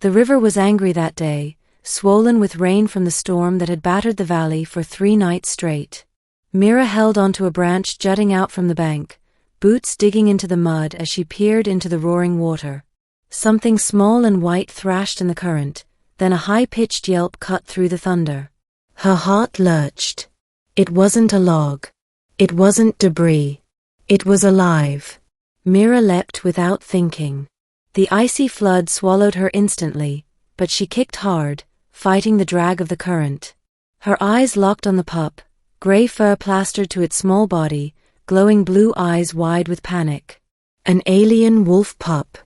The river was angry that day, swollen with rain from the storm that had battered the valley for 3 nights straight. Mira held onto a branch jutting out from the bank, boots digging into the mud as she peered into the roaring water. Something small and white thrashed in the current, then a high-pitched yelp cut through the thunder. Her heart lurched. It wasn't a log. It wasn't debris. It was alive. Mira leapt without thinking. The icy flood swallowed her instantly, but she kicked hard, fighting the drag of the current. Her eyes locked on the pup, gray fur plastered to its small body, glowing blue eyes wide with panic. An alien wolf pup.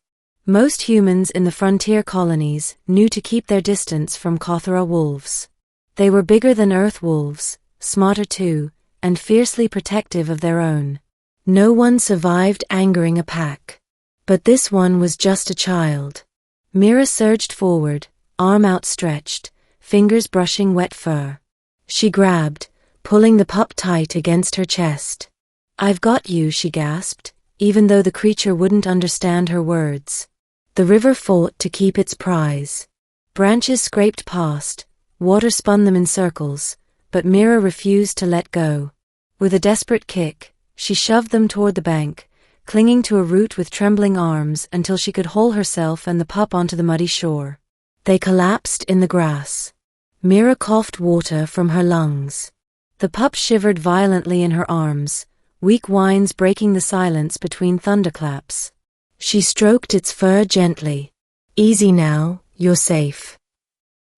Most humans in the frontier colonies knew to keep their distance from Kothara wolves. They were bigger than Earth wolves, smarter too, and fiercely protective of their own. No one survived angering a pack. But this one was just a child. Mira surged forward, arm outstretched, fingers brushing wet fur. She grabbed, pulling the pup tight against her chest. "I've got you," she gasped, even though the creature wouldn't understand her words. The river fought to keep its prize. Branches scraped past, water spun them in circles, but Mira refused to let go. With a desperate kick, she shoved them toward the bank, clinging to a root with trembling arms until she could haul herself and the pup onto the muddy shore. They collapsed in the grass. Mira coughed water from her lungs. The pup shivered violently in her arms, weak whines breaking the silence between thunderclaps. She stroked its fur gently. "Easy now, you're safe."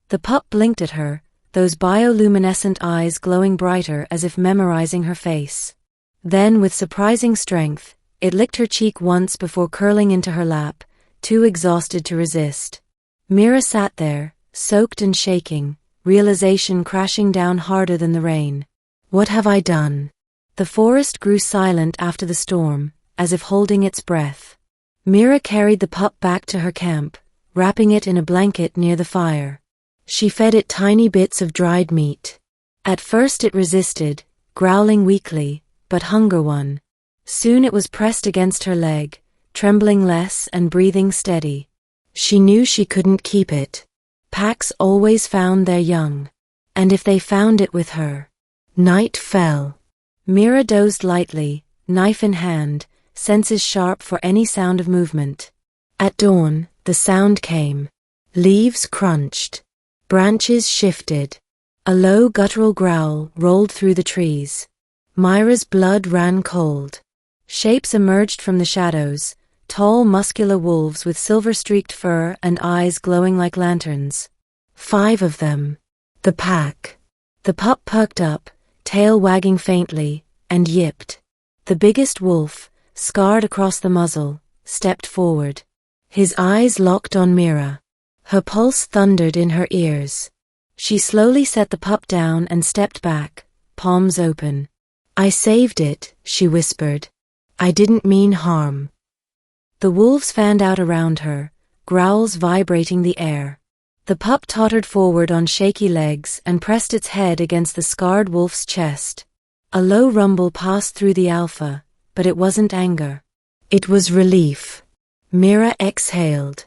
The pup blinked at her, those bioluminescent eyes glowing brighter as if memorizing her face. Then, with surprising strength, it licked her cheek once before curling into her lap, too exhausted to resist. Mira sat there, soaked and shaking, realization crashing down harder than the rain. What have I done? The forest grew silent after the storm, as if holding its breath. Mira carried the pup back to her camp, wrapping it in a blanket near the fire. She fed it tiny bits of dried meat. At first it resisted, growling weakly, but hunger won. Soon it was pressed against her leg, trembling less and breathing steady. She knew she couldn't keep it. Packs always found their young. And if they found it with her. Night fell. Mira dozed lightly, knife in hand, senses sharp for any sound of movement. At dawn, the sound came. Leaves crunched. Branches shifted. A low guttural growl rolled through the trees. Mira's blood ran cold. Shapes emerged from the shadows, tall muscular wolves with silver-streaked fur and eyes glowing like lanterns. 5 of them. The pack. The pup perked up, tail wagging faintly, and yipped. The biggest wolf, scarred across the muzzle, stepped forward. His eyes locked on Mira. Her pulse thundered in her ears. She slowly set the pup down and stepped back, palms open. "I saved it," she whispered. "I didn't mean harm." The wolves fanned out around her, growls vibrating the air. The pup tottered forward on shaky legs and pressed its head against the scarred wolf's chest. A low rumble passed through the alpha, but it wasn't anger. It was relief. Mira exhaled.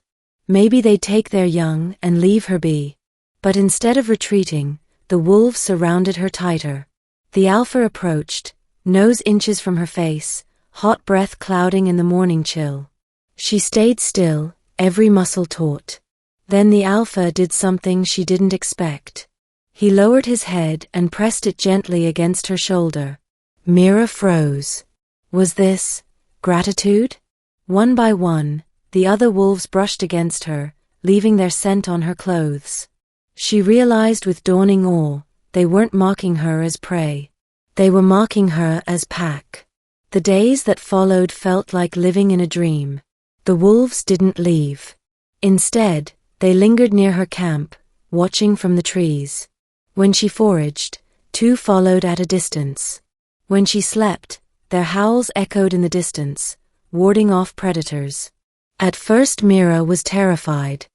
Maybe they'd take their young and leave her be. But instead of retreating, the wolves surrounded her tighter. The alpha approached, nose inches from her face, hot breath clouding in the morning chill. She stayed still, every muscle taut. Then the alpha did something she didn't expect. He lowered his head and pressed it gently against her shoulder. Mira froze. Was this gratitude? One by one, the other wolves brushed against her, leaving their scent on her clothes. She realized with dawning awe, they weren't mocking her as prey. They were mocking her as pack. The days that followed felt like living in a dream. The wolves didn't leave. Instead, they lingered near her camp, watching from the trees. When she foraged, 2 followed at a distance. When she slept, their howls echoed in the distance, warding off predators. At first Mira was terrified.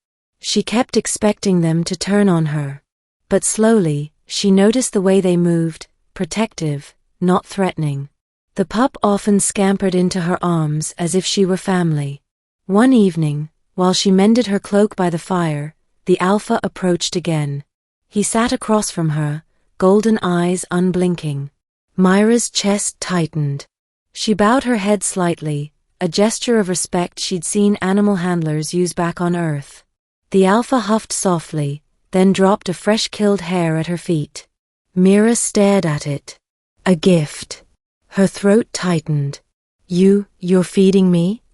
She kept expecting them to turn on her. But slowly, she noticed the way they moved, protective, not threatening. The pup often scampered into her arms as if she were family. One evening, While she mended her cloak by the fire, the Alpha approached again. He sat across from her, golden eyes unblinking. Myra's chest tightened. She bowed her head slightly, a gesture of respect she'd seen animal handlers use back on Earth. The Alpha huffed softly, then dropped a fresh-killed hare at her feet. Mira stared at it. A gift. Her throat tightened. You're feeding me?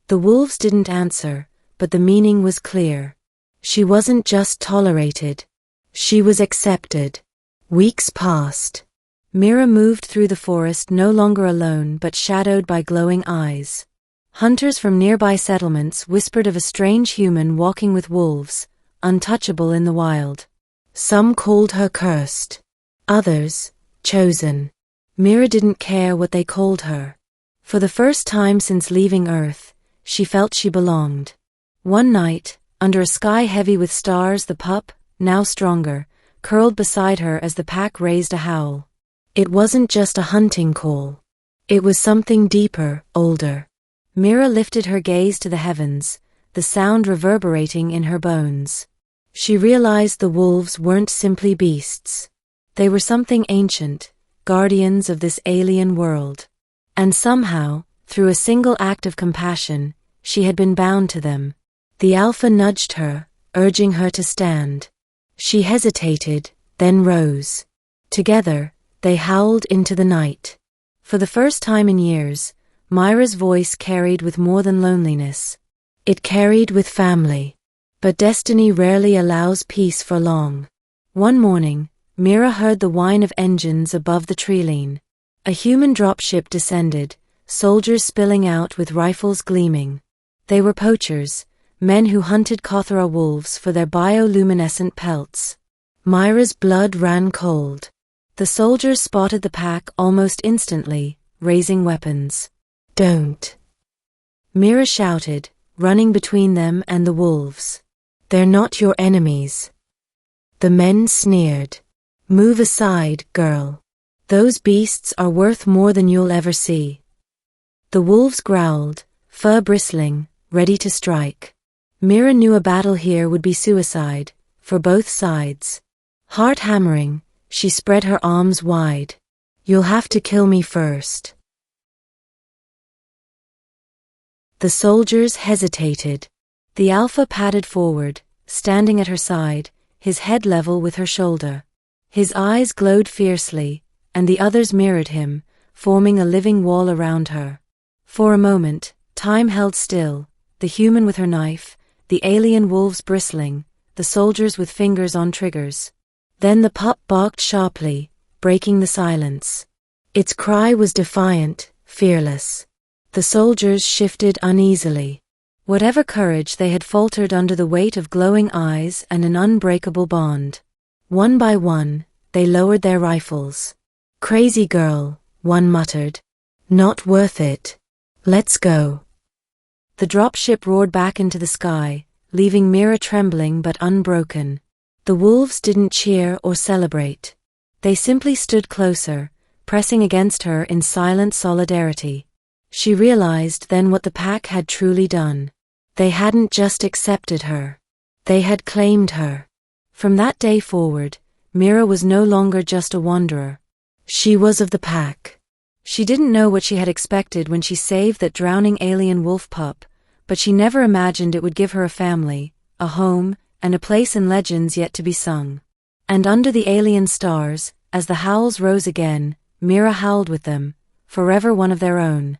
The wolves didn't answer, but the meaning was clear. She wasn't just tolerated. She was accepted. Weeks passed. Mira moved through the forest no longer alone but shadowed by glowing eyes. Hunters from nearby settlements whispered of a strange human walking with wolves, untouchable in the wild. Some called her cursed. Others, chosen. Mira didn't care what they called her. For the first time since leaving Earth, she felt she belonged. One night, under a sky heavy with stars, the pup, now stronger, curled beside her as the pack raised a howl. It wasn't just a hunting call. It was something deeper, older. Mira lifted her gaze to the heavens, the sound reverberating in her bones. She realized the wolves weren't simply beasts. They were something ancient, guardians of this alien world. And somehow, through a single act of compassion, she had been bound to them. The Alpha nudged her, urging her to stand. She hesitated, then rose. Together, they howled into the night. For the first time in years, Myra's voice carried with more than loneliness. It carried with family. But destiny rarely allows peace for long. One morning, Mira heard the whine of engines above the treeline. A human dropship descended, soldiers spilling out with rifles gleaming. They were poachers, men who hunted Kothara wolves for their bioluminescent pelts. Myra's blood ran cold. The soldiers spotted the pack almost instantly, raising weapons. "Don't!" Mira shouted, running between them and the wolves. "They're not your enemies." The men sneered. "Move aside, girl. Those beasts are worth more than you'll ever see." The wolves growled, fur bristling, ready to strike. Mira knew a battle here would be suicide, for both sides. Heart hammering, she spread her arms wide. "You'll have to kill me first." The soldiers hesitated. The Alpha padded forward, standing at her side, his head level with her shoulder. His eyes glowed fiercely, and the others mirrored him, forming a living wall around her. For a moment, time held still, the human with her knife, the alien wolves bristling, the soldiers with fingers on triggers. Then the pup barked sharply, breaking the silence. Its cry was defiant, fearless. The soldiers shifted uneasily. Whatever courage they had faltered under the weight of glowing eyes and an unbreakable bond. One by one, they lowered their rifles. "Crazy girl," one muttered. "Not worth it. Let's go." The dropship roared back into the sky, leaving Mira trembling but unbroken. The wolves didn't cheer or celebrate. They simply stood closer, pressing against her in silent solidarity. She realized then what the pack had truly done. They hadn't just accepted her. They had claimed her. From that day forward, Mira was no longer just a wanderer. She was of the pack. She didn't know what she had expected when she saved that drowning alien wolf pup, but she never imagined it would give her a family, a home, and a place in legends yet to be sung. And under the alien stars, as the howls rose again, Mira howled with them, forever one of their own.